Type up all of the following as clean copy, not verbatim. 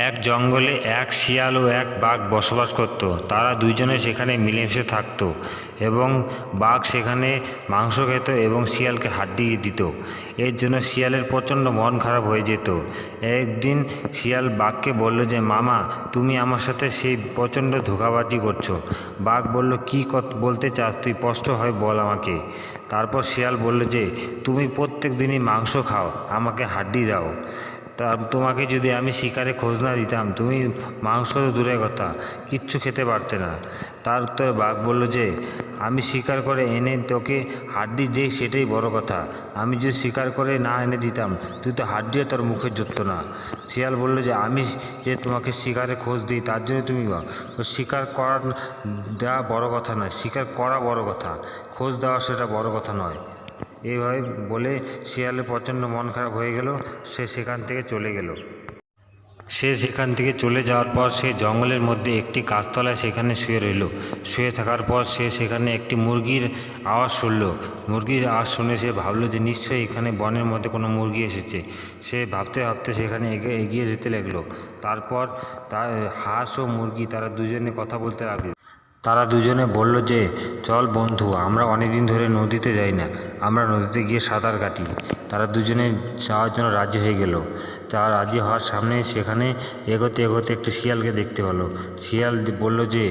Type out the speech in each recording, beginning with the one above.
এক জঙ্গলে এক শিয়াল ও এক বাঘ বসবাস করত। তারা দুইজনে সেখানে মিলেমিশে থাকত এবং বাঘ সেখানে মাংস খেত এবং শিয়ালকে হাড্ডি দিত। এর জন্য শিয়ালের প্রচণ্ড মন খারাপ হয়ে যেত। একদিন শিয়াল বাঘকে বলল যে, মামা, তুমি আমার সাথে সেই প্রচণ্ড ধোঁকাবাজি করছো। বাঘ বলল, কী বলতে চাস তুই, স্পষ্ট হয় বল আমাকে। তারপর শিয়াল বলল যে, তুমি প্রত্যেক দিনই মাংস খাও, আমাকে হাড্ডি দাও। তোমাকে যদি আমি শিকারে খোঁজ না দিতাম, তুমি মাংস তো দূরের কথা, কিচ্ছু খেতে পারতে না। তার উত্তরে বাঘ বলল যে, আমি শিকার করে এনে তোকে হাড্ডি দিই, সেটাই বড় কথা। আমি যদি শিকার করে না এনে দিতাম, তুই তো হাড্ডিও তোর মুখে জুটত না। শিয়াল বলল যে, আমি যে তোমাকে শিকারে খোঁজ দিই, তার জন্য তুমি শিকার করা দেওয়া বড় কথা নয়, শিকার করা বড় কথা, খোঁজ দেওয়া সেটা বড় কথা নয়। এইভাবে বলে শিয়ালের প্রচণ্ড মন খারাপ হয়ে গেল। সে সেখান থেকে চলে যাওয়ার পর সে জঙ্গলের মধ্যে একটি গাছতলায় সেখানে শুয়ে রইল। শুয়ে থাকার পর সে সেখানে একটি মুরগির আওয়াজ শুনল। মুরগির আওয়াজ শুনে সে ভাবল যে নিশ্চয়ই এখানে বনের মধ্যে কোনো মুরগি এসেছে। সে ভাবতে ভাবতে সেখানে এগিয়ে যেতে লাগলো। তারপর তার হাঁস ও মুরগি তারা দুজনে কথা বলতে লাগলো। তারা দুজনে বলল যে, চল বন্ধু, আমরা অনেকদিন ধরে নদীতে যাই না, আমরা নদীতে গিয়ে সাঁতার কাটি। তারা দুজনে যাওয়ার জন্য রাজি হয়ে গেল। তারা রাজি হওয়ার সামনে সেখানে এগোতে এগোতে একটি শিয়ালকে দেখতে পেল। শিয়াল বলল যে,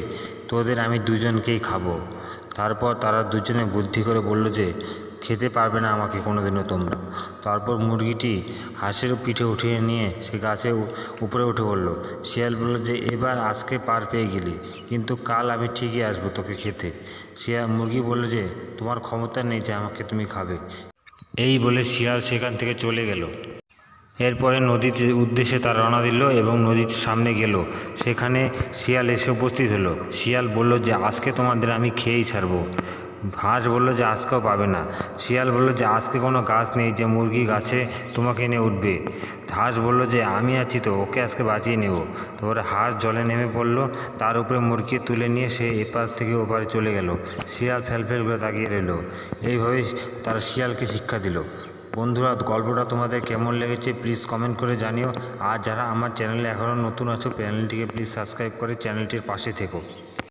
তোদের আমি দুজনকেই খাবো। তারপর তারা দুজনে বুদ্ধি করে বলল যে, খেতে পারবে না আমাকে কোনোদিনও তোমরা। তারপর মুরগিটি হাঁসের পিঠে উঠিয়ে নিয়ে সে গাছে উপরে উঠে পড়ল। শিয়াল বলল যে, এবার আজকে পার পেয়ে গেলি, কিন্তু কাল আমি ঠিকই আসবো তোকে খেতে। মুরগি বলল যে, তোমার ক্ষমতা নেই যে আমাকে তুমি খাবে। এই বলে শিয়াল সেখান থেকে চলে গেল। এরপরে নদীর উদ্দেশ্যে তারা রওনা দিল এবং নদীর সামনে গেল। সেখানে শিয়াল এসে উপস্থিত হলো। শিয়াল বলল যে, আজকে তোমাদের আমি খেয়েই ছাড়বো। হাঁস বলল যে, আজকেও পাবে না। শিয়াল বলল যে, আজকে কোনো গাছ নেই যে মুরগি গাছে তোমাকে নিয়ে উঠবে। হাঁস বলল যে, আমি আছি তো, ওকে আজকে বাঁচিয়ে নেব। তারপরে হাঁস জলে নেমে পড়ল, তার উপরে মুরগি তুলে নিয়ে সে এপার থেকে ওপারে চলে গেল। শিয়াল ফেল করে তাকিয়ে রইল। এইভাবেই তারা শিয়ালকে শিক্ষা দিল। বন্ধুরা, গল্পটা তোমাদের কেমন লেগেছে প্লিজ কমেন্ট করে জানিও। আর যারা আমার চ্যানেলে এখনও নতুন আছো, চ্যানেলটিকে প্লিজ সাবস্ক্রাইব করে চ্যানেলটির পাশে থেকো।